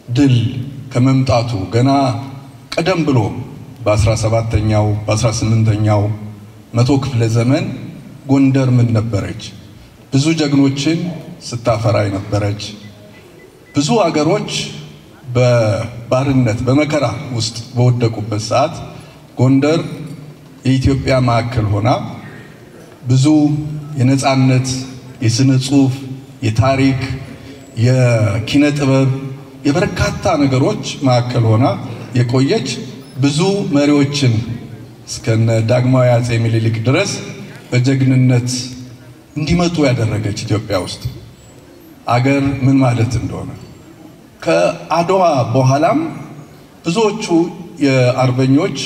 ድል ከመምጣቱ ገና ቀደም ብሎ በ17ኛው በ18ኛው መቶ ክፍለ ዘመን ጎንደር ምን ነበረች? ብዙ ጀግኖችን ስታፈራ ነበረች። ብዙ አገሮች በባርነት በመከራ ውስጥ በወደቁበት ሰዓት ጎንደር የኢትዮጵያ ማዕከል ሆና ብዙ የነጻነት የስነ ጽሑፍ የታሪክ የኪነ ጥበብ የበርካታ ነገሮች ማዕከል ሆና የቆየች ብዙ መሪዎችን እስከነ ዳግማዊ አፄ ምኒልክ ድረስ በጀግንነት እንዲመጡ ያደረገች ኢትዮጵያ ውስጥ አገር ምን ማለት እንደሆነ ከአድዋ በኋላም ብዙዎቹ የአርበኞች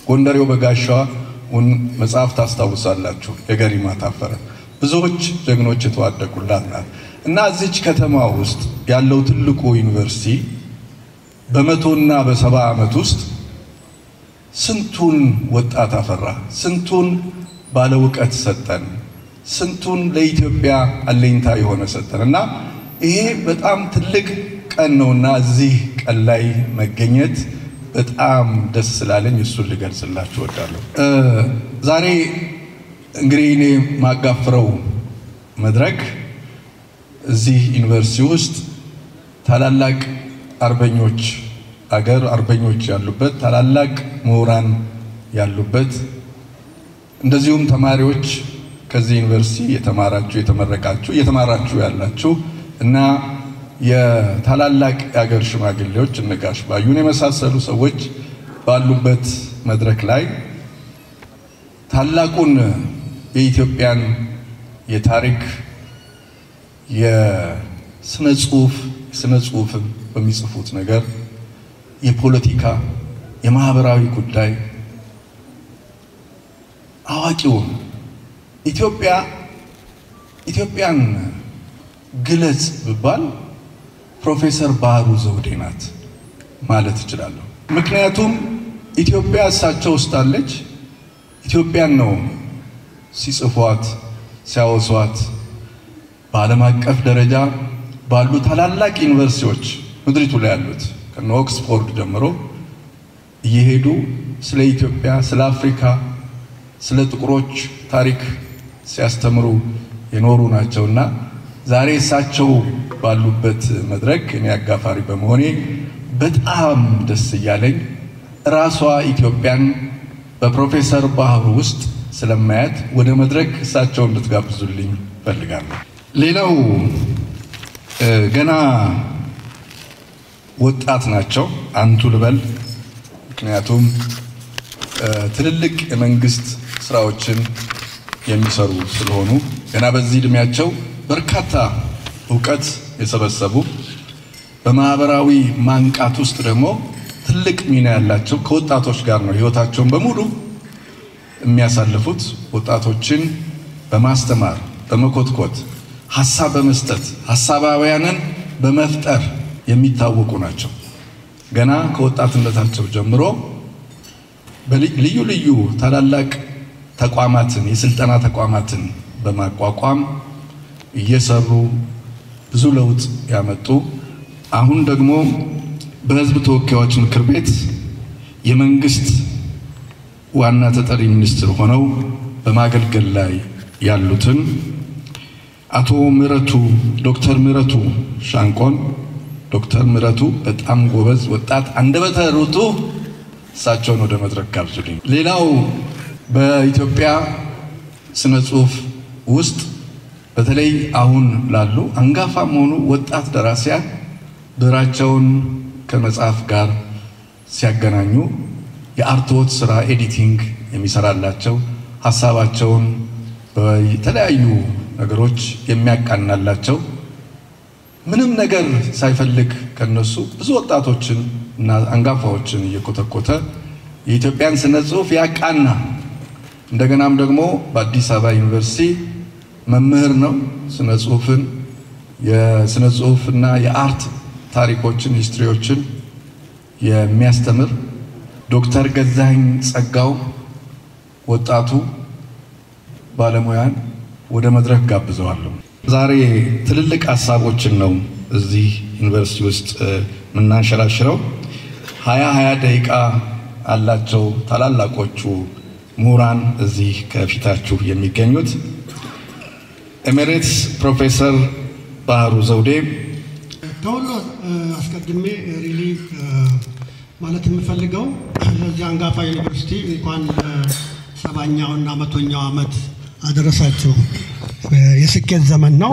ጎንደሬው በጋሻውን መጽሐፍ ታስታውሳላችሁ። የገሪማ ታፈረ ብዙዎች ጀግኖች የተዋደቁላት ናት እና እዚች ከተማ ውስጥ ያለው ትልቁ ዩኒቨርሲቲ በመቶና በሰባ ዓመት ውስጥ ስንቱን ወጣት አፈራ፣ ስንቱን ባለ ዕውቀት ሰጠን፣ ስንቱን ለኢትዮጵያ አለኝታ የሆነ ሰጠን እና ይሄ በጣም ትልቅ ቀን ነውና እዚህ ቀን ላይ መገኘት በጣም ደስ ስላለኝ እሱን ልገልጽላችሁ እወዳለሁ። ዛሬ እንግዲህ እኔ ማጋፍረው መድረክ እዚህ ዩኒቨርሲቲ ውስጥ ታላላቅ አርበኞች አርበኞች ያሉበት ታላላቅ ምሁራን ያሉበት እንደዚሁም ተማሪዎች ከዚህ ዩኒቨርሲቲ የተማራችሁ የተመረቃችሁ እየተማራችሁ ያላችሁ እና የታላላቅ የሀገር ሽማግሌዎች እነጋሽ ባዩን የመሳሰሉ ሰዎች ባሉበት መድረክ ላይ ታላቁን የኢትዮጵያን የታሪክ የስነ ጽሑፍን በሚጽፉት ነገር የፖለቲካ የማህበራዊ ጉዳይ አዋቂውን ኢትዮጵያን ግለጽ ብባል ፕሮፌሰር ባህሩ ዘውዴ ናት ማለት እችላለሁ። ምክንያቱም ኢትዮጵያ እሳቸው ውስጥ አለች። ኢትዮጵያን ነው ሲጽፏት ሲያወሷት በዓለም አቀፍ ደረጃ ባሉ ታላላቅ ዩኒቨርሲቲዎች ምድሪቱ ላይ ያሉት ከነ ኦክስፎርድ ጀምሮ እየሄዱ ስለ ኢትዮጵያ ስለ አፍሪካ ስለ ጥቁሮች ታሪክ ሲያስተምሩ የኖሩ ናቸውና ዛሬ እሳቸው ባሉበት መድረክ እኔ አጋፋሪ በመሆኔ በጣም ደስ እያለኝ ራሷ ኢትዮጵያን በፕሮፌሰር ባህሩ ውስጥ ስለማያት ወደ መድረክ እሳቸው እንድትጋብዙልኝ ፈልጋለሁ። ሌላው ገና ወጣት ናቸው አንቱ ልበል። ምክንያቱም ትልልቅ የመንግስት ስራዎችን የሚሰሩ ስለሆኑ ገና በዚህ እድሜያቸው በርካታ ዕውቀት የሰበሰቡ በማህበራዊ ማንቃት ውስጥ ደግሞ ትልቅ ሚና ያላቸው ከወጣቶች ጋር ነው ህይወታቸውን በሙሉ የሚያሳልፉት። ወጣቶችን በማስተማር በመኮትኮት ሐሳብ በመስጠት ሐሳባውያንን በመፍጠር የሚታወቁ ናቸው። ገና ከወጣትነታቸው ጀምሮ በልዩ ልዩ ታላላቅ ተቋማትን የስልጠና ተቋማትን በማቋቋም እየሰሩ ብዙ ለውጥ ያመጡ አሁን ደግሞ በህዝብ ተወካዮች ምክር ቤት የመንግስት ዋና ተጠሪ ሚኒስትር ሆነው በማገልገል ላይ ያሉትን አቶ ምረቱ ዶክተር ምረቱ ሻንቆን ዶክተር ምረቱ በጣም ጎበዝ ወጣት አንደበተ ርቱዕ እሳቸውን ወደ መድረክ ጋብዙልኝ። ሌላው በኢትዮጵያ ስነ ጽሑፍ ውስጥ በተለይ አሁን ላሉ አንጋፋም ሆኑ ወጣት ደራሲያን ብዕራቸውን ከመጽሐፍ ጋር ሲያገናኙ የአርትዖት ስራ ኤዲቲንግ የሚሰራላቸው ሐሳባቸውን በተለያዩ ነገሮች የሚያቃናላቸው ምንም ነገር ሳይፈልግ ከነሱ ብዙ ወጣቶችን እና አንጋፋዎችን እየኮተኮተ የኢትዮጵያን ስነ ጽሑፍ ያቃና እንደገናም ደግሞ በአዲስ አበባ ዩኒቨርሲቲ መምህር ነው። ስነ ጽሑፍን የስነ ጽሑፍና የአርት ታሪኮችን ሂስትሪዎችን የሚያስተምር ዶክተር ገዛኸኝ ጸጋው ወጣቱ ባለሙያን ወደ መድረክ ጋብዘዋለሁ። ዛሬ ትልልቅ ሐሳቦችን ነው እዚህ ዩኒቨርሲቲ ውስጥ ምናንሸራሽረው 20 ደቂቃ አላቸው ታላላቆቹ ምሁራን እዚህ ከፊታችሁ የሚገኙት ኤሜሬትስ ፕሮፌሰር ባህሩ ዘውዴ ከሁሉ አስቀድሜ ሪሊ ማለት የምፈልገው ለዚህ አንጋፋ ዩኒቨርሲቲ እንኳን 70ኛውና 100ኛው ዓመት አደረሳችሁ የስኬት ዘመን ነው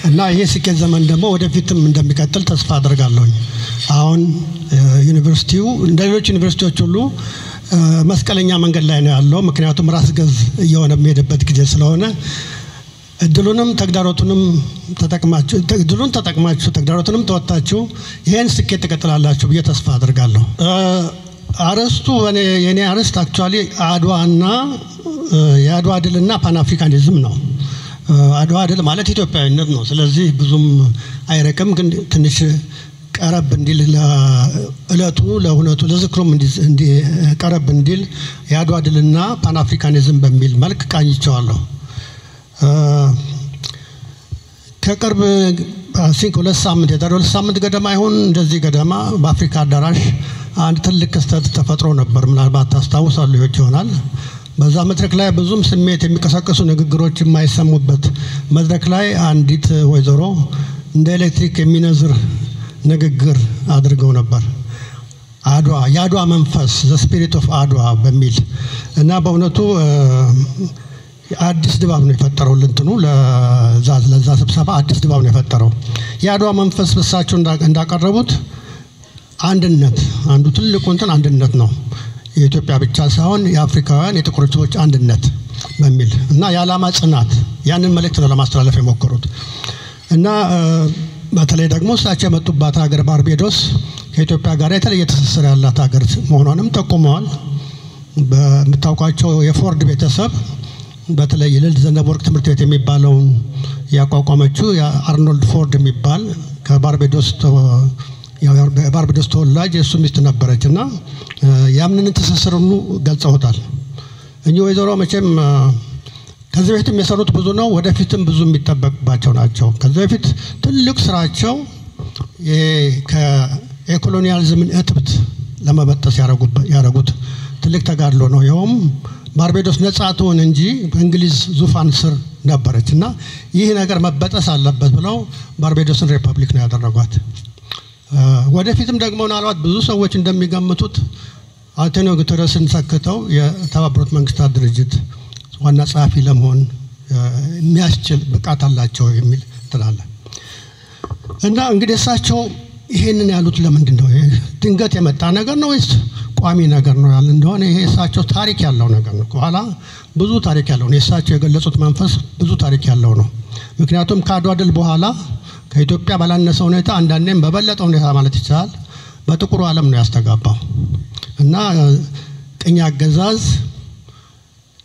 እና ይሄ ስኬት ዘመን ደግሞ ወደፊትም እንደሚቀጥል ተስፋ አደርጋለሁ። አሁን ዩኒቨርሲቲው እንደ ሌሎች ዩኒቨርሲቲዎች ሁሉ መስቀለኛ መንገድ ላይ ነው ያለው። ምክንያቱም ራስ ገዝ እየሆነ የሚሄድበት ጊዜ ስለሆነ እድሉንም ተግዳሮቱንም ተጠቅማችሁ ተግዳሮቱንም ተወጣችሁ ይሄን ስኬት ተከተላላችሁ ብዬ ተስፋ አደርጋለሁ። አርስቱ የኔ አርስት አክቹአሊ አድዋና የአድዋ ድልና ፓን አፍሪካኒዝም ነው። አድዋ ድል ማለት ኢትዮጵያዊነት ነው። ስለዚህ ብዙም አይረቅም፣ ግን ትንሽ ቀረብ እንዲል ለእለቱ ለሁነቱ ለዝክሩም እንዲ ቀረብ እንዲል የአድዋ ድልና ፓን አፍሪካኒዝም በሚል መልክ ቃኝቸዋለሁ። ከቅርብ ሲንክ 2 ሳምንት የዛሬ 2 ሳምንት ገደማ ይሁን እንደዚህ ገደማ በአፍሪካ አዳራሽ አንድ ትልቅ ክስተት ተፈጥሮ ነበር። ምናልባት ታስታውሳሉ ይሆናል። በዛ መድረክ ላይ ብዙም ስሜት የሚቀሰቅሱ ንግግሮች የማይሰሙበት መድረክ ላይ አንዲት ወይዘሮ እንደ ኤሌክትሪክ የሚነዝር ንግግር አድርገው ነበር። አድዋ የአድዋ መንፈስ the spirit of አድዋ በሚል እና በእውነቱ አዲስ ድባብ ነው የፈጠረው። ለእንትኑ ለዛ ስብሰባ አዲስ ድባብ ነው የፈጠረው። የአድዋ መንፈስ በሳቸው እንዳቀረቡት አንድነት አንዱ ትልቁ እንትን አንድነት ነው። የኢትዮጵያ ብቻ ሳይሆን የአፍሪካውያን የጥቁር ሕዝቦች አንድነት በሚል እና የዓላማ ጽናት ያንን መልእክት ነው ለማስተላለፍ የሞከሩት እና በተለይ ደግሞ እሳቸው የመጡባት ሀገር ባርቤዶስ ከኢትዮጵያ ጋር የተለየ ትስስር ያላት ሀገር መሆኗንም ጠቁመዋል። በምታውቋቸው የፎርድ ቤተሰብ በተለይ የልዕልት ዘነበ ወርቅ ትምህርት ቤት የሚባለውን ያቋቋመችው የአርኖልድ ፎርድ የሚባል ከባርቤዶስ ተወላጅ የእሱ ሚስት ነበረችና ያምንን ትስስሩን ገልጸውታል። እኚህ ወይዘሮ መቼም ከዚህ በፊትም የሰሩት ብዙ ነው፣ ወደፊትም ብዙ የሚጠበቅባቸው ናቸው። ከዚህ በፊት ትልቅ ስራቸው ከኮሎኒያሊዝምን እትብት ለመበጠስ ያረጉት ትልቅ ተጋድሎ ነው። ይኸውም ባርቤዶስ ነጻ ትሆን እንጂ በእንግሊዝ ዙፋን ስር ነበረችና ይህ ነገር መበጠስ አለበት ብለው ባርቤዶስን ሪፐብሊክ ነው ያደረጓት። ወደፊትም ደግሞ ምናልባት ብዙ ሰዎች እንደሚገምቱት አንቶኒዮ ጉተረስን ሰክተው የተባበሩት መንግስታት ድርጅት ዋና ጸሐፊ ለመሆን የሚያስችል ብቃት አላቸው የሚል ትላለ እና እንግዲህ እሳቸው ይሄንን ያሉት ለምንድን ነው? ድንገት የመጣ ነገር ነው ወይስ ቋሚ ነገር ነው ያለ እንደሆነ ይሄ እሳቸው ታሪክ ያለው ነገር ነው። ከኋላ ብዙ ታሪክ ያለው ነው። እሳቸው የገለጹት መንፈስ ብዙ ታሪክ ያለው ነው። ምክንያቱም ከአድዋ ድል በኋላ ከኢትዮጵያ ባላነሰ ሁኔታ አንዳንዴም በበለጠ ሁኔታ ማለት ይቻላል በጥቁሩ ዓለም ነው ያስተጋባው እና ቅኝ አገዛዝ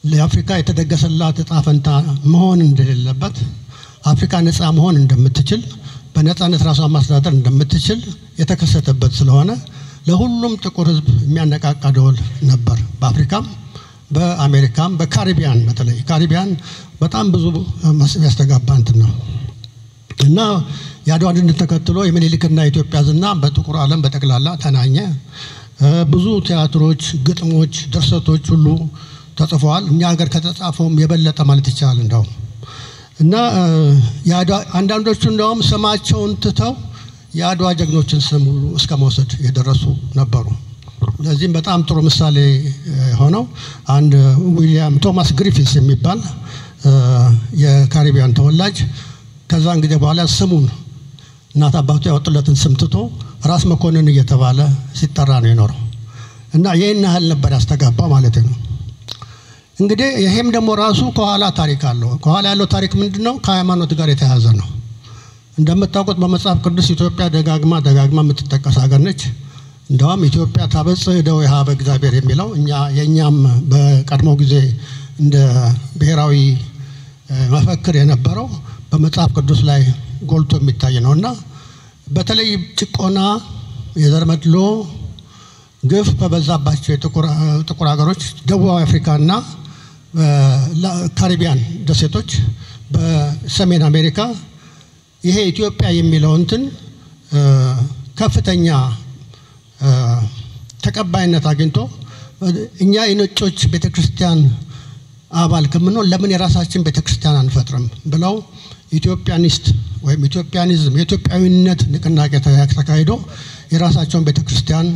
ለአፍሪካ የተደገሰላት ዕጣ ፈንታ መሆን እንደሌለበት አፍሪካ ነፃ መሆን እንደምትችል በነፃነት ራሷን ማስተዳደር እንደምትችል የተከሰተበት ስለሆነ ለሁሉም ጥቁር ሕዝብ የሚያነቃቃ ደወል ነበር። በአፍሪካም በአሜሪካም በካሪቢያን በተለይ ካሪቢያን በጣም ብዙ ያስተጋባ እንትን ነው እና የአድዋ ድልን ተከትሎ የምኒልክና የኢትዮጵያ ዝና በጥቁር ዓለም በጠቅላላ ተናኘ። ብዙ ቲያትሮች፣ ግጥሞች፣ ድርሰቶች ሁሉ ተጽፈዋል። እኛ ሀገር ከተጻፈውም የበለጠ ማለት ይቻላል እንደው እና አንዳንዶቹ እንደውም ስማቸውን ትተው የአድዋ ጀግኖችን ስም ሁሉ እስከ መውሰድ የደረሱ ነበሩ። ለዚህም በጣም ጥሩ ምሳሌ ሆነው አንድ ዊሊያም ቶማስ ግሪፊስ የሚባል የካሪቢያን ተወላጅ ከዛን ጊዜ በኋላ ስሙን እናት አባቱ ያወጡለትን ስም ትቶ ራስ መኮንን እየተባለ ሲጠራ ነው የኖረው እና ይሄን ያህል ነበር ያስተጋባ ማለት ነው። እንግዲህ ይሄም ደግሞ ራሱ ከኋላ ታሪክ አለው። ከኋላ ያለው ታሪክ ምንድነው? ከሃይማኖት ጋር የተያያዘ ነው። እንደምታውቁት በመጽሐፍ ቅዱስ ኢትዮጵያ ደጋግማ የምትጠቀስ ሀገር ነች። እንደውም ኢትዮጵያ ታበጽሕ እደዊሃ በእግዚአብሔር የሚለው የኛም በቀድሞ ጊዜ እንደ ብሔራዊ መፈክር የነበረው በመጽሐፍ ቅዱስ ላይ ጎልቶ የሚታይ ነውና በተለይ ጭቆና፣ የዘር መድሎ፣ ግፍ በበዛባቸው ጥቁር ሀገሮች ደቡብ አፍሪካና ካሪቢያን ደሴቶች በሰሜን አሜሪካ ይሄ ኢትዮጵያ የሚለው እንትን ከፍተኛ ተቀባይነት አግኝቶ እኛ የነጮች ቤተክርስቲያን አባል ከምንሆን ለምን የራሳችን ቤተክርስቲያን አንፈጥርም ብለው ኢትዮጵያኒስት ወይም ኢትዮጵያኒዝም የኢትዮጵያዊነት ንቅናቄ ተካሂዶ የራሳቸውን ቤተክርስቲያን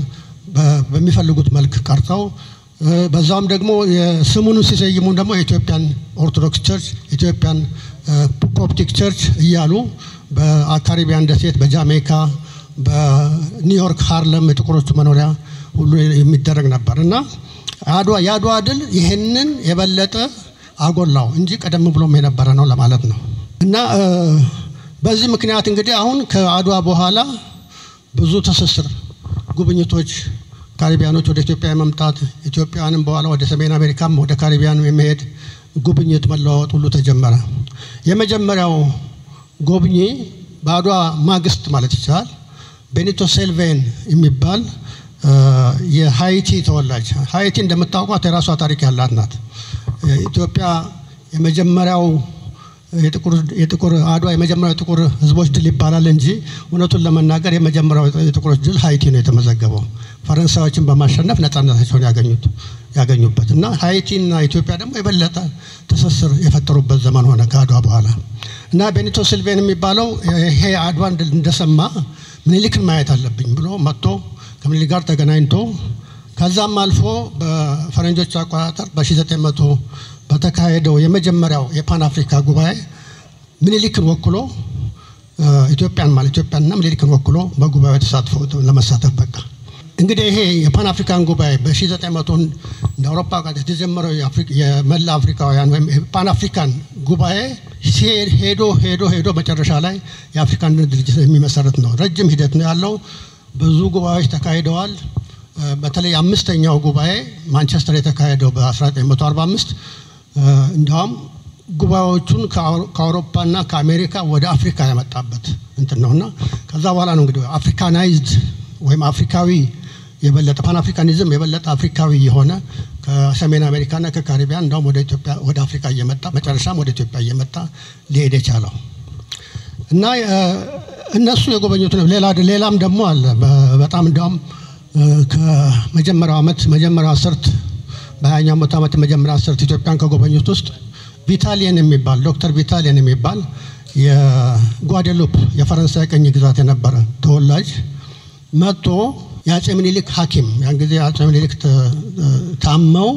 በሚፈልጉት መልክ ቀርጸው በዛም ደግሞ የስሙን ሲሰይሙ ደግሞ የኢትዮጵያን ኦርቶዶክስ ቸርች ኢትዮጵያን ኮፕቲክ ቸርች እያሉ በካሪቢያን ደሴት በጃሜይካ በኒውዮርክ ሃርለም የጥቁሮቹ መኖሪያ ሁሉ የሚደረግ ነበርና የአድዋ ድል ይሄንን የበለጠ አጎላው እንጂ ቀደም ብሎም የነበረ ነው ለማለት ነው። እና በዚህ ምክንያት እንግዲህ አሁን ከአድዋ በኋላ ብዙ ትስስር ጉብኝቶች ካሪቢያኖች ወደ ኢትዮጵያ መምጣት ኢትዮጵያውያንም በኋላ ወደ ሰሜን አሜሪካም ወደ ካሪቢያን የመሄድ ጉብኝት መለዋወጥ ሁሉ ተጀመረ። የመጀመሪያው ጎብኚ በአድዋ ማግስት ማለት ይቻላል ቤኒቶ ሴልቬን የሚባል የሃይቲ ተወላጅ ሃይቲ እንደምታውቋት የራሷ ታሪክ ያላት ናት። ኢትዮጵያ የመጀመሪያው የጥቁር አድዋ የመጀመሪያው የጥቁር ህዝቦች ድል ይባላል እንጂ እውነቱን ለመናገር የመጀመሪያው የጥቁሮች ድል ሃይቲ ነው የተመዘገበው። ፈረንሳዮችን በማሸነፍ ነፃነታቸውን ያገኙበት እና ሃይቲና ኢትዮጵያ ደግሞ የበለጠ ትስስር የፈጠሩበት ዘመን ሆነ ከአድዋ በኋላ። እና ቤኒቶ ሴልቬን የሚባለው ይሄ አድዋ እንደሰማ ምኒልክን ማየት አለብኝ ብሎ መጥቶ ከምኒልክ ጋር ተገናኝቶ ከዛም አልፎ በፈረንጆች አቆጣጠር በ1900 በተካሄደው የመጀመሪያው የፓን አፍሪካ ጉባኤ ምኒልክን ወክሎ ኢትዮጵያና ምኒልክን ወክሎ በጉባኤው ተሳትፎ ለመሳተፍ በቃ። እንግዲህ ይሄ የፓን አፍሪካን ጉባኤ በ1900 እንደ አውሮፓ አቆጣጠር የተጀመረው የመላ አፍሪካውያን ወይም ፓን አፍሪካን ጉባኤ ሄዶ መጨረሻ ላይ የአፍሪካን ድርጅት የሚመሰረት ነው። ረጅም ሂደት ነው ያለው። ብዙ ጉባኤዎች ተካሂደዋል። በተለይ አምስተኛው ጉባኤ ማንቸስተር የተካሄደው በ1945 እንደውም ጉባኤዎቹን ከአውሮፓና ከአሜሪካ ወደ አፍሪካ ያመጣበት እንትን ነውና ከዛ በኋላ ነው እንግዲህ አፍሪካናይዝድ ወይም አፍሪካዊ የበለጠ ፓን አፍሪካኒዝም የበለጠ አፍሪካዊ የሆነ ከሰሜን አሜሪካና ከካሪቢያን እንደውም ወደ ኢትዮጵያ ወደ አፍሪካ እየመጣ መጨረሻም ወደ ኢትዮጵያ እየመጣ ሊሄድ የቻለው እና እነሱ የጎበኙት ነው። ሌላም ደግሞ አለ በጣም እንደውም ከመጀመሪያው አስርት በ20ኛው መቶ ዓመት መጀመሪያው አስርት ኢትዮጵያን ከጎበኙት ውስጥ ቪታሊየን የሚባል ዶክተር ቪታሊየን የሚባል የጓዴሉፕ የፈረንሳይ ቀኝ ግዛት የነበረ ተወላጅ መጥቶ የአፄ ምኒልክ ሐኪም ያን ጊዜ አፄ ምኒልክ ታመው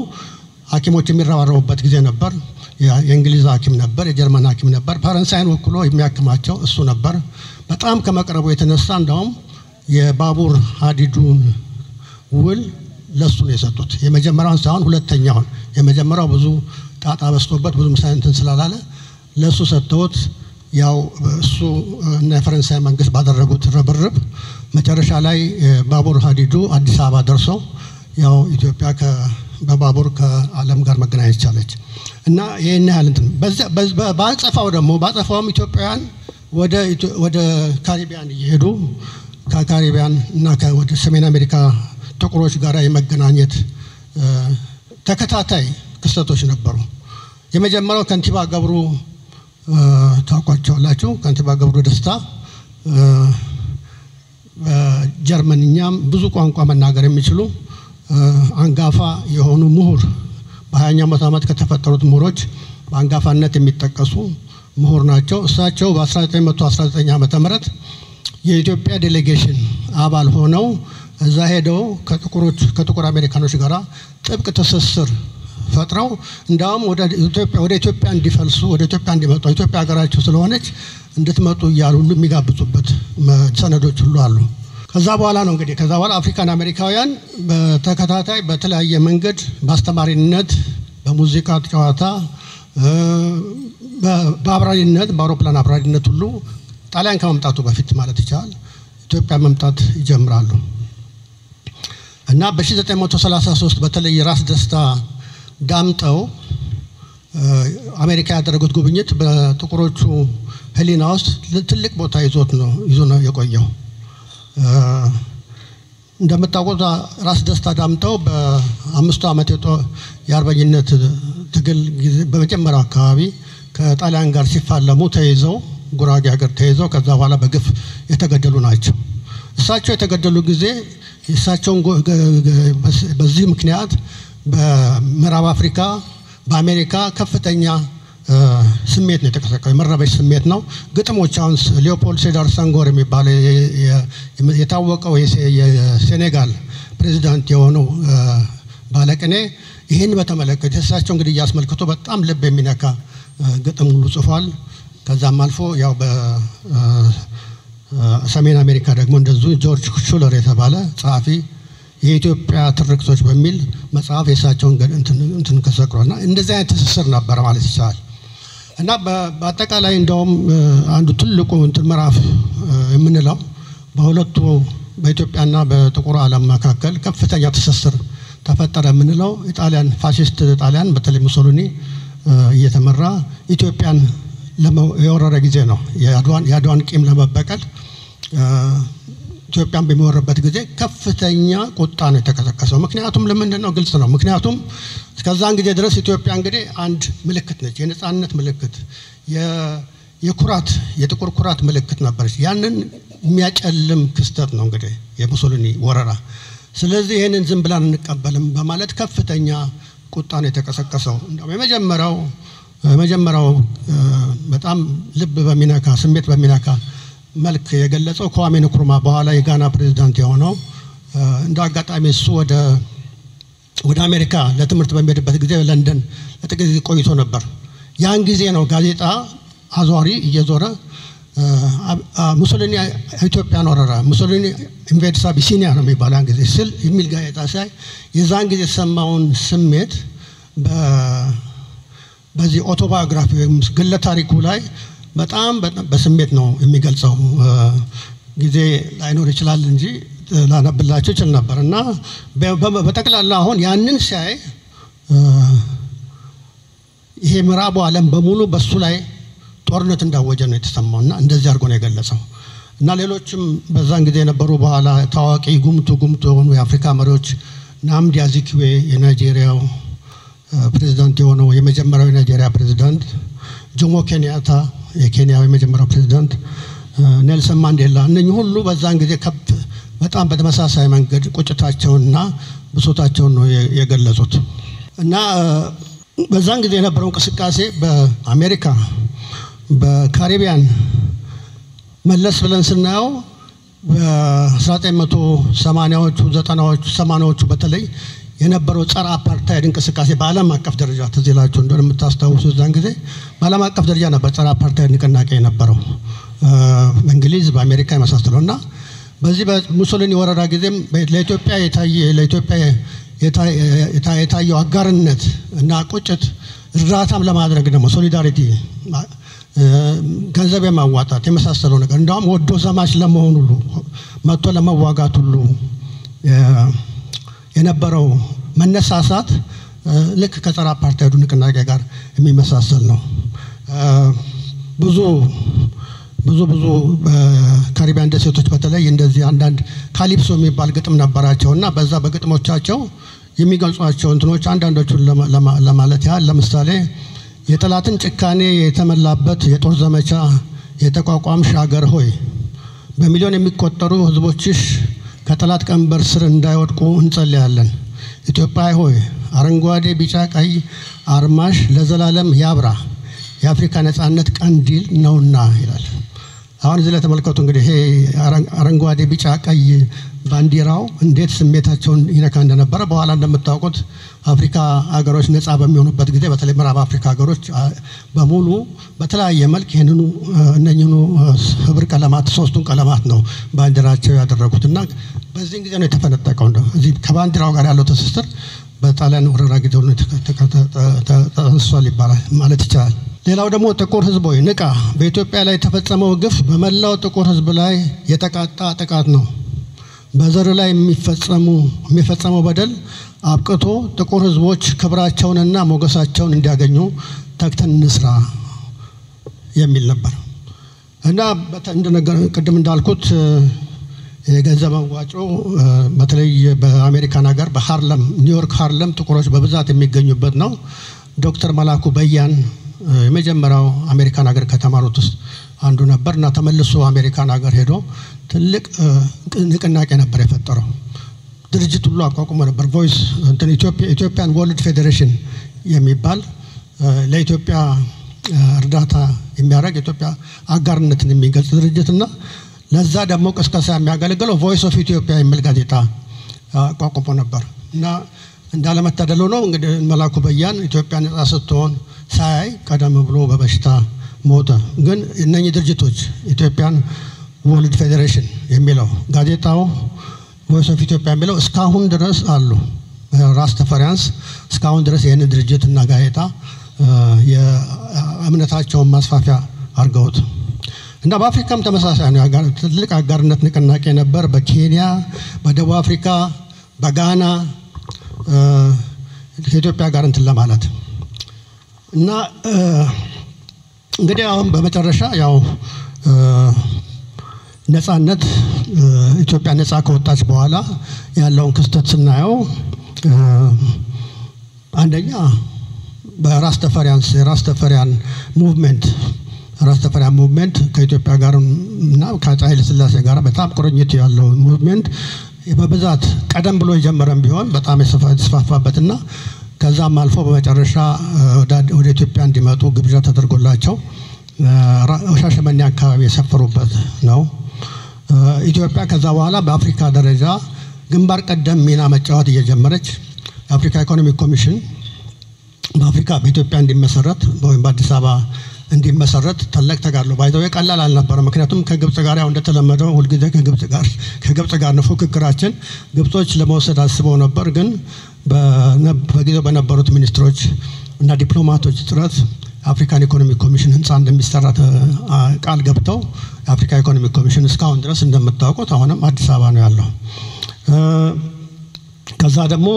ሐኪሞች የሚራራሩበት ጊዜ ነበር። የእንግሊዝ ሐኪም ነበር፣ የጀርመን ሐኪም ነበር። ፈረንሳይን ወክሎ የሚያክማቸው እሱ ነበር። በጣም ከመቅረቡ የተነሳ እንደውም የባቡር ሀዲዱን ውል ለሱ ነው የሰጡት። የመጀመሪያውን ሳይሆን ሁለተኛውን። የመጀመሪያው ብዙ ጣጣ በስቶበት ብዙ ምሳንትን ስላላለ ለሱ ሰጥተውት ያው እሱ እና የፈረንሳይ መንግስት ባደረጉት ርብርብ መጨረሻ ላይ ባቡር ሀዲዱ አዲስ አበባ ደርሶ ያው ኢትዮጵያ በባቡር ከዓለም ጋር መገናኘት ቻለች። እና ይሄን ያህል እንትን ባጸፋውም ኢትዮጵያውያን ወደ ካሪቢያን እየሄዱ ከካሪቢያን እና ወደ ሰሜን አሜሪካ ጥቁሮች ጋር የመገናኘት ተከታታይ ክስተቶች ነበሩ። የመጀመሪያው ከንቲባ ገብሩ ታውቋቸዋላችሁ። ከንቲባ ገብሩ ደስታ ጀርመንኛም ብዙ ቋንቋ መናገር የሚችሉ አንጋፋ የሆኑ ምሁር በ20ኛው መቶ ዓመት ከተፈጠሩት ምሁሮች በአንጋፋነት የሚጠቀሱ ምሁር ናቸው። እሳቸው በ1919 ዓመተ ምህረት የኢትዮጵያ ዴሌጌሽን አባል ሆነው እዛ ሄደው ከጥቁር አሜሪካኖች ጋር ጥብቅ ትስስር ፈጥረው እንዳውም ወደ ኢትዮጵያ እንዲፈልሱ ወደ ኢትዮጵያ እንዲመጡ ኢትዮጵያ ሀገራቸው ስለሆነች እንድትመጡ እያሉ ሁሉ የሚጋብዙበት ሰነዶች ሁሉ አሉ። ከዛ በኋላ ነው እንግዲህ አፍሪካን አሜሪካውያን በተከታታይ በተለያየ መንገድ በአስተማሪነት በሙዚቃ ጨዋታ በአብራሪነት በአውሮፕላን አብራሪነት ሁሉ ጣሊያን ከመምጣቱ በፊት ማለት ይቻላል ኢትዮጵያ መምጣት ይጀምራሉ። እና በ1933 በተለይ ራስ ደስታ ዳምጠው አሜሪካ ያደረጉት ጉብኝት በጥቁሮቹ ህሊና ውስጥ ትልቅ ቦታ ይዞ ነው የቆየው። እንደምታውቁት ራስ ደስታ ዳምጠው በ5 ዓመት የአርበኝነት ትግል በመጀመሪያው አካባቢ ከጣሊያን ጋር ሲፋለሙ ተይዘው ጉራጌ ሀገር ተይዘው ከዛ በኋላ በግፍ የተገደሉ ናቸው። እሳቸው የተገደሉ ጊዜ እሳቸውን በዚህ ምክንያት በምዕራብ አፍሪካ በአሜሪካ ከፍተኛ ስሜት ነው የተቀሰቀሰው። የመረበሽ ስሜት ነው። ግጥሞች አሁን ሊዮፖልድ ሴዳር ሰንጎር የሚባለው የታወቀው የሴኔጋል ፕሬዚዳንት የሆነው ባለቅኔ ይህን በተመለከተ እሳቸው እንግዲህ እያስመልክቶ በጣም ልብ የሚነካ ግጥም ሁሉ ጽፏል። ከዛም አልፎ ያው በሰሜን አሜሪካ ደግሞ እንደዚሁ ጆርጅ ሹለር የተባለ ጸሐፊ የኢትዮጵያ ትርክቶች በሚል መጽሐፍ የእሳቸውን እንትን ከሰቅሮና እንደዚህ አይነት ትስስር ነበር ማለት ይቻላል። እና በአጠቃላይ እንደውም አንዱ ትልቁ እንትን ምዕራፍ የምንለው በሁለቱ በኢትዮጵያና በጥቁር ዓለም መካከል ከፍተኛ ትስስር ተፈጠረ የምንለው ኢጣሊያን ፋሺስት ጣሊያን በተለይ ሙሶሊኒ እየተመራ ኢትዮጵያን የወረረ ጊዜ ነው። የአድዋን ቂም ለመበቀል ኢትዮጵያን በሚወረበት ጊዜ ከፍተኛ ቁጣ ነው የተቀሰቀሰው። ምክንያቱም ለምንድን ነው? ግልጽ ነው። ምክንያቱም እስከዛን ጊዜ ድረስ ኢትዮጵያ እንግዲህ አንድ ምልክት ነች፣ የነጻነት ምልክት፣ የኩራት የጥቁር ኩራት ምልክት ነበረች። ያንን የሚያጨልም ክስተት ነው እንግዲህ የሙሶሊኒ ወረራ። ስለዚህ ይህንን ዝም ብለን እንቀበልም በማለት ከፍተኛ ቁጣ ነው የተቀሰቀሰው። እንደውም የመጀመሪያው በጣም ልብ በሚነካ ስሜት በሚነካ መልክ የገለጸው kwame nkrumah በኋላ የጋና ፕሬዝዳንት የሆነው እንደ አጋጣሚ እሱ ወደ አሜሪካ ለትምህርት በሚሄድበት ጊዜ ለንደን ለጥቂት ጊዜ ቆይቶ ነበር። ያን ጊዜ ነው ጋዜጣ አዟሪ እየዞረ ሙሶሊኒ ኢትዮጵያን ወረራ፣ ሙሶሊኒ ኢንቬድስ አቢሲኒያ ነው የሚባለው ያን ጊዜ ስል የሚል ጋዜጣ ሳይ የዛን ጊዜ ሰማውን ስሜት በዚህ ኦቶባዮግራፊ ግለ ታሪኩ ላይ በጣም በስሜት ነው የሚገልጸው። ጊዜ ላይኖር ይችላል እንጂ ላነብላችሁ ይችል ነበር እና በጠቅላላ አሁን ያንን ሲያይ ይሄ ምዕራቡ ዓለም በሙሉ በሱ ላይ ጦርነት እንዳወጀ ነው የተሰማውና እንደዚህ አድርጎ ነው የገለጸው። እና ሌሎችም በዛን ጊዜ የነበሩ በኋላ ታዋቂ ጉምቱ የሆኑ የአፍሪካ መሪዎች ናምዲ አዚኪዌ የናይጄሪያው ፕሬዝዳንት የሆነው የመጀመሪያው የናይጄሪያ ፕሬዝዳንት፣ ጆሞ ኬንያታ የኬንያው የመጀመሪያው ፕሬዝዳንት፣ ኔልሰን ማንዴላ እነኚህ ሁሉ በዛን ጊዜ በጣም በተመሳሳይ መንገድ ቁጭታቸውንና ብሶታቸውን ነው የገለጹት። እና በዛን ጊዜ የነበረው እንቅስቃሴ በአሜሪካ በካሪቢያን መለስ ብለን ስናየው በ1980ዎቹ 90ዎቹ 80ዎቹ በተለይ የነበረው ጸረ አፓርታይድ እንቅስቃሴ በዓለም አቀፍ ደረጃ ተዘላችሁ እንደምታስታውሱ ዛን ጊዜ በዓለም አቀፍ ደረጃ ነበር ጸረ አፓርታይድ ንቅናቄ የነበረው በእንግሊዝ በአሜሪካ የመሳሰለውና በዚህ በሙሶሊኒ ወረራ ጊዜም ለኢትዮጵያ የታየው አጋርነት እና ቁጭት እርዳታም ለማድረግ ደግሞ ሶሊዳሪቲ ገንዘብ የማዋጣት የመሳሰለው ነገር እንደውም ወዶ ዘማች ለመሆን ሁሉ መጥቶ ለመዋጋት ሁሉ የነበረው መነሳሳት ልክ ከጸረ አፓርታይዱ ንቅናቄ ጋር የሚመሳሰል ነው። ብዙ በካሪቢያን ደሴቶች በተለይ እንደዚህ አንዳንድ ካሊፕሶ የሚባል ግጥም ነበራቸውና በዛ በግጥሞቻቸው የሚገልጿቸው እንትኖች አንዳንዶቹን ለማለት ያህል ለምሳሌ የጠላትን ጭካኔ የተመላበት የጦር ዘመቻ የተቋቋምሽ አገር ሆይ በሚሊዮን የሚቆጠሩ ህዝቦችሽ ከጠላት ቀንበር ስር እንዳይወድቁ እንጸልያለን። ኢትዮጵያ ሆይ አረንጓዴ ቢጫ ቀይ አርማሽ ለዘላለም ያብራ የአፍሪካ ነጻነት ቀንዲል ነውና ይላል። አሁን እዚህ ላይ ተመልከቱ እንግዲህ ይሄ አረንጓዴ ቢጫ ቀይ ባንዲራው እንዴት ስሜታቸውን ይነካ እንደነበረ በኋላ እንደምታውቁት አፍሪካ ሀገሮች ነጻ በሚሆኑበት ጊዜ በተለይ ምዕራብ አፍሪካ ሀገሮች በሙሉ በተለያየ መልክ እነኚህኑ ህብር ቀለማት ሶስቱን ቀለማት ነው ባንዲራቸው ያደረጉትና በዚህ ጊዜ ነው የተፈነጠቀው። እዚህ ከባንዲራው ጋር ያለው ትስስር በጣሊያን ወረራ ጊዜ ነው ተጠንሷል ይባላል ማለት ይቻላል። ሌላው ደግሞ ጥቁር ህዝቦች ንቃ፣ በኢትዮጵያ ላይ የተፈጸመው ግፍ በመላው ጥቁር ህዝብ ላይ የተቃጣ ጥቃት ነው። በዘር ላይ የሚፈጸመው በደል አብቅቶ ጥቁር ህዝቦች ክብራቸውንና ሞገሳቸውን እንዲያገኙ ተግተን እንስራ የሚል ነበር እና ቅድም እንዳልኩት የገንዘብ መዋጮ በተለይ በአሜሪካን ሀገር በሃርለም ኒውዮርክ ሃርለም ጥቁሮች በብዛት የሚገኙበት ነው። ዶክተር መላኩ በያን የመጀመሪያው አሜሪካን ሀገር ከተማሩት ውስጥ አንዱ ነበርና ተመልሶ አሜሪካን ሀገር ሄዶ ትልቅ ንቅናቄ ነበር የፈጠረው። ድርጅት ሁሉ አቋቁሞ ነበር። ቮይስ እንትን ኢትዮጵያን ወርልድ ፌዴሬሽን የሚባል ለኢትዮጵያ እርዳታ የሚያደርግ ኢትዮጵያ አጋርነትን የሚገልጽ ድርጅትና ለዛ ደግሞ ቅስቀሳ የሚያገለግለው ቮይስ ኦፍ ኢትዮጵያ የሚል ጋዜጣ አቋቁሞ ነበር እና እንዳለመታደል ነው እንግዲህ መላኩ በያን ኢትዮጵያ ነጻ ስትሆን ሳይ ቀደም ብሎ በበሽታ ሞተ። ግን እነኚህ ድርጅቶች ኢትዮጵያን ወርልድ ፌዴሬሽን የሚለው ጋዜጣው ቮይስ ኦፍ ኢትዮጵያ የሚለው እስካሁን ድረስ አሉ። ራስ ተፈሪያንስ እስካሁን ድረስ ይህን ድርጅትና ጋዜጣ የእምነታቸውን ማስፋፊያ አድርገውት እና በአፍሪካም ተመሳሳይ ነው። ትልቅ አጋርነት ንቅናቄ ነበር በኬንያ፣ በደቡብ አፍሪካ፣ በጋና ከኢትዮጵያ ጋር እንትን ለማለት እና እንግዲህ አሁን በመጨረሻ ያው ነፃነት ኢትዮጵያ ነፃ ከወጣች በኋላ ያለውን ክስተት ስናየው አንደኛ በራስ ተፈሪያን ሙቭመንት ከኢትዮጵያ ጋር እና ከኃይለ ሥላሴ ጋር በጣም ቁርኝት ያለው ሙቭመንት በብዛት ቀደም ብሎ የጀመረም ቢሆን በጣም የተስፋፋበትና ከዛም አልፎ በመጨረሻ ወደ ኢትዮጵያ እንዲመጡ ግብዣ ተደርጎላቸው ሻሸመኔ አካባቢ የሰፈሩበት ነው። ኢትዮጵያ ከዛ በኋላ በአፍሪካ ደረጃ ግንባር ቀደም ሚና መጫወት እየጀመረች የአፍሪካ ኢኮኖሚክ ኮሚሽን በአፍሪካ በኢትዮጵያ እንዲመሰረት ወይም በአዲስ አበባ እንዲመሰረት ታላቅ ተጋድሎ ባይዘው ቀላል አልነበረ። ምክንያቱም ከግብጽ ጋር ያው እንደተለመደው ሁልጊዜ ከግብጽ ጋር ነው ፉክክራችን። ግብጾች ለመውሰድ አስበው ነበር፣ ግን በጊዜው በነበሩት ሚኒስትሮች እና ዲፕሎማቶች ጥረት አፍሪካን ኢኮኖሚክ ኮሚሽን ህንፃ እንደሚሰራ ቃል ገብተው የአፍሪካ ኢኮኖሚክ ኮሚሽን እስካሁን ድረስ እንደምታውቁት አሁንም አዲስ አበባ ነው ያለው። ከዛ ደግሞ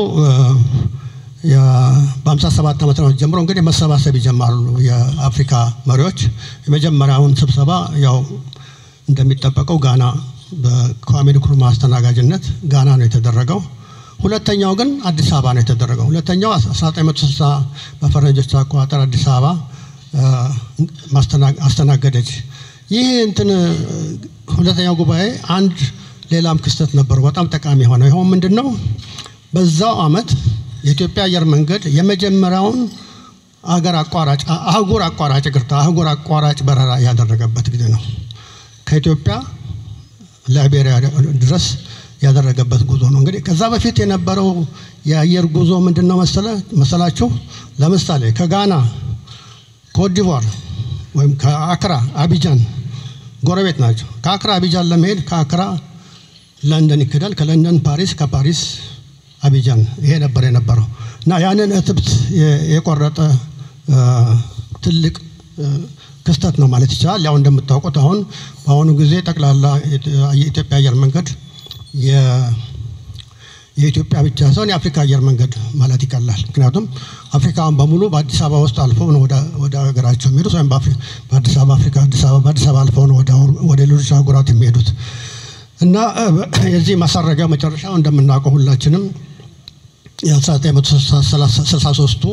በ57 ዓመት ጀምሮ እንግዲህ መሰባሰብ ይጀምራሉ የአፍሪካ መሪዎች። የመጀመሪያውን ስብሰባ ያው እንደሚጠበቀው ጋና በኳሜ ንክሩማ አስተናጋጅነት ጋና ነው የተደረገው። ሁለተኛው ግን አዲስ አበባ ነው የተደረገው። ሁለተኛው 1960 በፈረንጆች አቆጣጠር አዲስ አበባ አስተናገደች። ይህ እንትን ሁለተኛው ጉባኤ አንድ ሌላም ክስተት ነበር በጣም ጠቃሚ ሆነ። ይሄው ምንድነው? በዛው አመት የኢትዮጵያ አየር መንገድ የመጀመሪያውን አህጉር አቋራጭ በረራ ያደረገበት ጊዜ ነው። ከኢትዮጵያ ላይቤሪያ ድረስ ያደረገበት ጉዞ ነው። እንግዲህ ከዛ በፊት የነበረው የአየር ጉዞ ምንድነው መሰላችሁ? ለምሳሌ ከጋና ኮትዲቯር ወይም ከአክራ አቢጃን ጎረቤት ናቸው። ከአክራ አቢጃን ለመሄድ ከአክራ ለንደን ይከዳል፣ ከለንደን ፓሪስ፣ ከፓሪስ አቢጃን። ይሄ ነበር የነበረው እና ያንን እትብት የቆረጠ ትልቅ ክስተት ነው ማለት ይቻላል። ያው እንደምታውቁት አሁን በአሁኑ ጊዜ ጠቅላላ የኢትዮጵያ አየር መንገድ የኢትዮጵያ ብቻ ሳይሆን የአፍሪካ አየር መንገድ ማለት ይቀላል። ምክንያቱም አፍሪካውን በሙሉ በአዲስ አበባ ውስጥ አልፈው ነው ወደ ሀገራቸው የሚሄዱት፣ ወይም በአዲስ አበባ አልፈው ነው ወደ ሌሎች አህጉራት የሚሄዱት እና የዚህ ማሳረጊያው መጨረሻው እንደምናውቀው ሁላችንም የ1963ቱ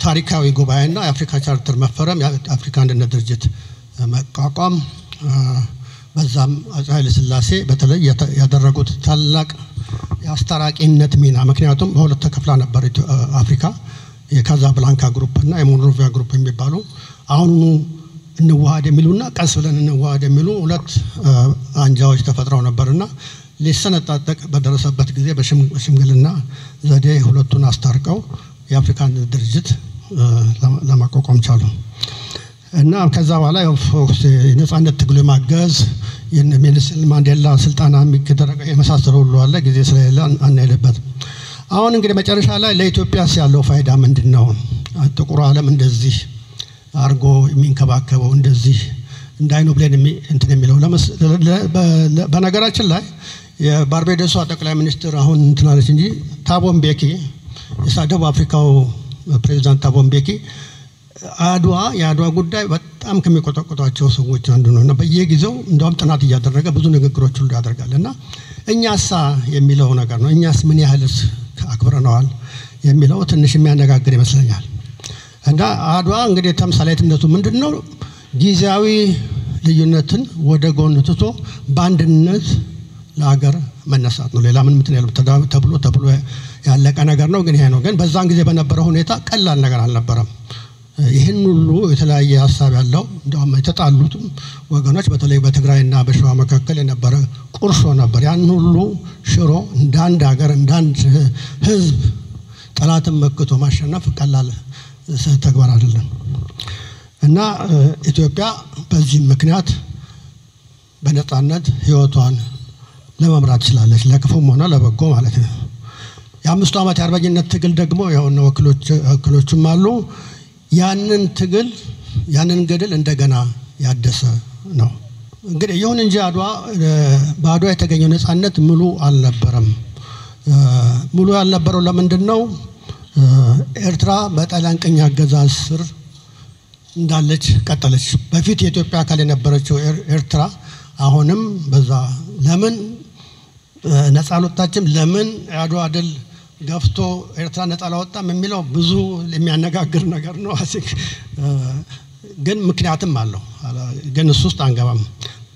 ታሪካዊ ጉባኤና የአፍሪካ ቻርተር መፈረም፣ የአፍሪካ አንድነት ድርጅት መቋቋም፣ በዛም ኃይለ ሥላሴ በተለይ ያደረጉት ታላቅ የአስታራቂነት ሚና። ምክንያቱም በሁለት ተከፍላ ነበር አፍሪካ፣ የካዛብላንካ ግሩፕ እና የሞንሮቪያ ግሩፕ የሚባሉ አሁኑኑ እንዋሃድ የሚሉና ቀስ ብለን እንዋሃድ የሚሉ ሁለት አንጃዎች ተፈጥረው ነበርና ሊሰነጣጠቅ በደረሰበት ጊዜ በሽምግልና ዘዴ ሁለቱን አስታርቀው የአፍሪካን ድርጅት ለማቋቋም ቻሉ እና ከዛ በኋላ የነጻነት ትግሉ ማገዝ የኔልሰን ማንዴላ ስልጣና የሚደረገ የመሳሰሉ ሁሉ አለ። ጊዜ ስለሌለ አንሄድበት። አሁን እንግዲህ መጨረሻ ላይ ለኢትዮጵያስ ያለው ፋይዳ ምንድነው? ጥቁሩ ዓለም እንደዚህ አርጎ የሚንከባከበው እንደዚህ እንዳይኑ ብለን እንትን የሚለው በነገራችን ላይ የባርቤዶስ ጠቅላይ ሚኒስትር አሁን እንትናለች እንጂ ታቦ ምቤኪ የደቡብ አፍሪካው ፕሬዝዳንት ታቦ ምቤኪ የአድዋ ጉዳይ በጣም ከሚቆጠቆጣቸው ሰዎች አንዱ ነው እና በየጊዜው እንደውም ጥናት እያደረገ ብዙ ንግግሮች ሁሉ ያደርጋል እና እኛሳ የሚለው ነገር ነው። እኛስ ምን ያህልስ አክብረነዋል የሚለው ትንሽ የሚያነጋግር ይመስለኛል። እና አድዋ እንግዲህ ተምሳሌትነቱ ምንድነው? ጊዜያዊ ልዩነትን ወደ ጎን ትቶ በአንድነት ለሀገር መነሳት ነው። ሌላ ምን ምትነው ተብሎ ያለቀ ነገር ነው። ግን ይሄ ነው። ግን በዛን ጊዜ በነበረው ሁኔታ ቀላል ነገር አልነበረም። ይህን ሁሉ የተለያየ ሐሳብ ያለው እንደውም የተጣሉትም ወገኖች በተለይ በትግራይና በሸዋ መካከል የነበረ ቁርሾ ነበር። ያን ሁሉ ሽሮ እንዳንድ ሀገር እንዳንድ ህዝብ ጠላትን መክቶ ማሸነፍ ቀላል ተግባር አይደለም እና ኢትዮጵያ በዚህ ምክንያት በነጻነት ህይወቷን ለመምራት ይችላለች፣ ለክፉም ሆነ ለበጎ ማለት ነው። የአምስቱ ዓመት የአርበኝነት ትግል ደግሞ ያውና ወክሎችም አሉ። ያንን ትግል ያንን ገድል እንደገና ያደሰ ነው። እንግዲህ ይሁን እንጂ በአድዋ የተገኘው ነጻነት ሙሉ አልነበረም። ሙሉ ያልነበረው ለምንድነው? ኤርትራ በጣሊያን ቅኝ አገዛዝ ስር እንዳለች ቀጠለች። በፊት የኢትዮጵያ አካል የነበረችው ኤርትራ አሁንም በዛ ለምን ነፃ አልወጣችም? ለምን የአድዋ ድል ገፍቶ ኤርትራ ነፃ አላወጣም የሚለው ብዙ የሚያነጋግር ነገር ነው። ግን ምክንያትም አለው። ግን እሱ ውስጥ አንገባም።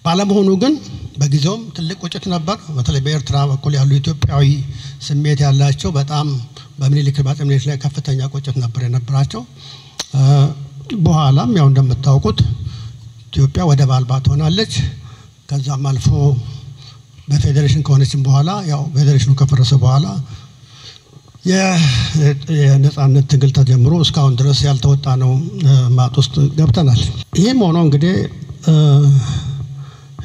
ባለመሆኑ ግን በጊዜውም ትልቅ ቁጭት ነበር። በተለይ በኤርትራ በኩል ያሉ ኢትዮጵያዊ ስሜት ያላቸው በጣም በምኒልክ ላይ ከፍተኛ ቁጭት ነበር የነበራቸው። በኋላም ያው እንደምታውቁት ኢትዮጵያ ወደብ አልባ ሆናለች። ከዛም አልፎ በፌዴሬሽን ከሆነችም በኋላ ያው ፌዴሬሽኑ ከፈረሰ በኋላ የነጻነት ትግል ተጀምሮ እስካሁን ድረስ ያልተወጣ ነው ማጥ ውስጥ ገብተናል። ይሄም ሆኖ እንግዲህ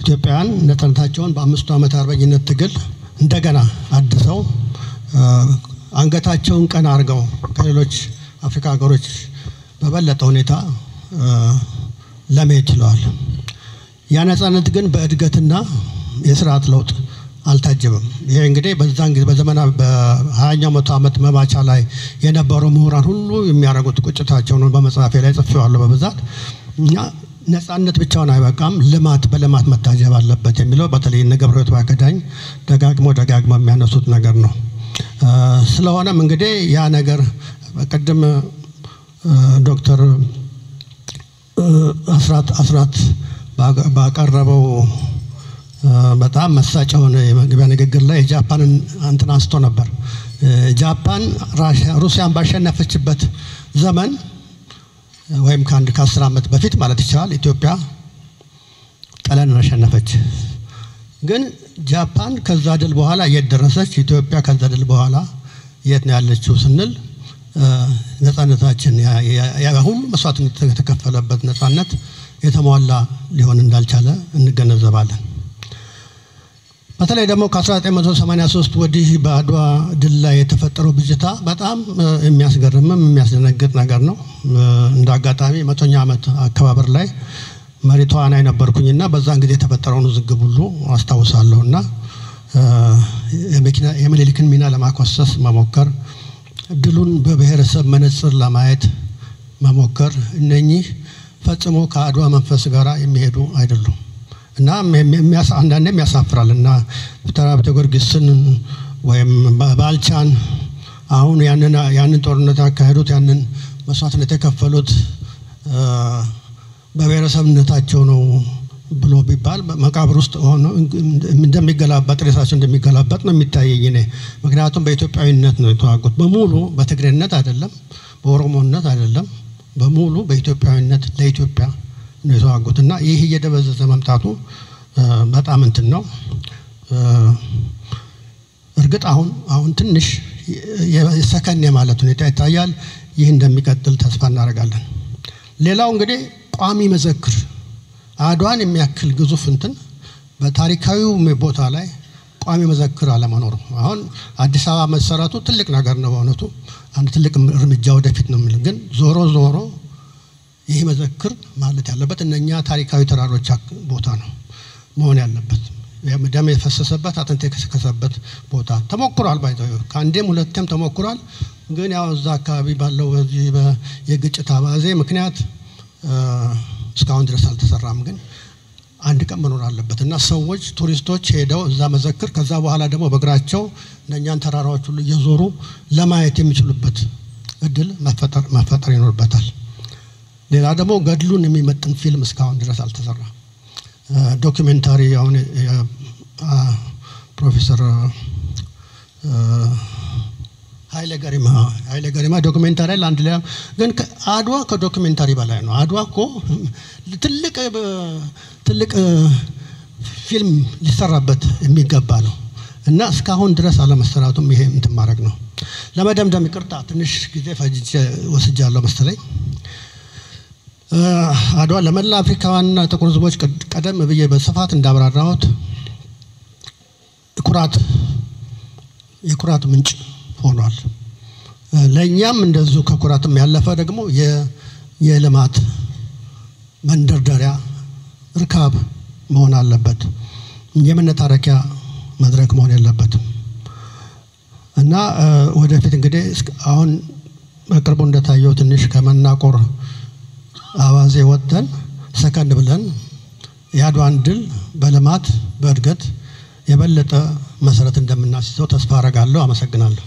ኢትዮጵያን ነጻነታቸውን በአምስቱ ዓመት አርበኝነት ትግል እንደገና አድሰው አንገታቸውን ቀና አድርገው ከሌሎች አፍሪካ ሀገሮች በበለጠ ሁኔታ ለመሄድ ችለዋል። ያ ነጻነት ግን በእድገትና የስርዓት ለውጥ አልታጀበም። ይሄ እንግዲህ በዛን ጊዜ በዘመናዊ በ20ኛው መቶ ዓመት መባቻ ላይ የነበሩ ምሁራን ሁሉ የሚያደርጉት ቁጭታቸው ነው። በመጽሐፌ ላይ ጽፌዋለሁ በብዛት። ነጻነት ብቻውን አይበቃም፣ ልማት በልማት መታጀብ አለበት የሚለው በተለይ እነ ገብረሕይወት ባይከዳኝ ደጋግሞ የሚያነሱት ነገር ነው። ስለሆነም እንግዲህ ያ ነገር በቀደም ዶክተር አስራት ባቀረበው በጣም መሳጭ የሆነ የመግቢያ ንግግር ላይ ጃፓንን አንስቶ ነበር። ጃፓን ሩሲያን ባሸነፈችበት ዘመን ወይም ከ10 ዓመት በፊት ማለት ይቻላል ኢትዮጵያ ጣሊያንን አሸነፈች። ግን ጃፓን ከዛ ድል በኋላ የት ደረሰች? ኢትዮጵያ ከዛ ድል በኋላ የት ነው ያለችው ስንል ነጻነታችን ያሁን መስዋዕትነት የተከፈለበት ነጻነት የተሟላ ሊሆን እንዳልቻለ እንገነዘባለን። በተለይ ደግሞ ከ1983 ወዲህ በአድዋ ድል ላይ የተፈጠረው ብጅታ በጣም የሚያስገርምም የሚያስደነግጥ ነገር ነው። እንደ አጋጣሚ 100ኛ ዓመት አከባበር ላይ መሪ ተዋናይ ነበርኩኝና በዛን ጊዜ የተፈጠረውን ውዝግብ ሁሉ አስታውሳለሁና የምኒልክን ሚና ለማኮሰስ መሞከር፣ ድሉን በብሔረሰብ መነጽር ለማየት መሞከር እነኚህ ፈጽሞ ከአድዋ መንፈስ ጋር የሚሄዱ አይደሉም እና አንዳንዴም ያሳፍራል። እና ተራብተ ጊዮርጊስን ወይም ባልቻን አሁን ያንን ጦርነት ያካሄዱት ያንን መስዋዕትነት የተከፈሉት በብሔረሰብነታቸው ነው ብሎ ቢባል መቃብር ውስጥ ሆኖ እንደሚገላበጥ ሬሳቸው እንደሚገላበጥ ነው የሚታየኝ እኔ። ምክንያቱም በኢትዮጵያዊነት ነው የተዋጉት በሙሉ፣ በትግሬነት አይደለም፣ በኦሮሞነት አይደለም፣ በሙሉ በኢትዮጵያዊነት ለኢትዮጵያ ነው የተዋጉት እና ይህ እየደበዘዘ መምጣቱ በጣም እንትን ነው። እርግጥ አሁን ትንሽ የሰከን የማለት ሁኔታ ይታያል። ይህ እንደሚቀጥል ተስፋ እናደርጋለን። ሌላው እንግዲህ ቋሚ መዘክር አድዋን የሚያክል ግዙፍ እንትን በታሪካዊው ቦታ ላይ ቋሚ መዘክር አለመኖር። አሁን አዲስ አበባ መሰረቱ ትልቅ ነገር ነው በእውነቱ፣ አንድ ትልቅ እርምጃ ወደፊት ነው የሚል። ግን ዞሮ ይህ መዘክር ማለት ያለበት እነኛ ታሪካዊ ተራሮች ቦታ ነው መሆን ያለበት። ደም የፈሰሰበት አጥንት የከሰከሰበት ቦታ ተሞክሯል። ከአንዴም ሁለቴም ተሞክሯል። ግን ያው እዛ አካባቢ ባለው የግጭት አባዜ ምክንያት እስካሁን ድረስ አልተሰራም። ግን አንድ ቀን መኖር አለበት እና ሰዎች ቱሪስቶች ሄደው እዛ መዘክር ከዛ በኋላ ደግሞ በእግራቸው እነኛን ተራራዎች ሁሉ እየዞሩ ለማየት የሚችሉበት እድል መፈጠር ይኖርበታል። ሌላ ደግሞ ገድሉን የሚመጥን ፊልም እስካሁን ድረስ አልተሰራ። ዶክመንታሪ አሁን ፕሮፌሰር ኃይለ ገሪማ ዶክመንታሪ አንድ ላይ ግን አድዋ ከዶክመንታሪ በላይ ነው። አድዋ እኮ ትልቅ ፊልም ሊሰራበት የሚገባ ነው እና እስካሁን ድረስ አለመሰራቱም ይሄ እንትን ማድረግ ነው። ለመደምደም ይቅርታ ትንሽ ጊዜ ፈጅቼ ወስጃለሁ መሰለኝ። አድዋ ለመላ አፍሪካውያንና ጥቁር ሕዝቦች ቀደም ብዬ በስፋት እንዳብራራሁት የኩራት ምንጭ ሆኗል። ለኛም እንደዚሁ ከኩራትም ያለፈ ደግሞ የልማት መንደርደሪያ ርካብ መሆን አለበት። የመነታረኪያ መድረክ መሆን የለበትም እና ወደፊት እንግዲህ አሁን በቅርቡ እንደታየው ትንሽ ከመናቆር አዋዜ ወጥተን ሰከን ብለን የአድዋን ድል በልማት በእድገት የበለጠ መሰረት እንደምናስይዘው ተስፋ አደርጋለሁ። አመሰግናለሁ።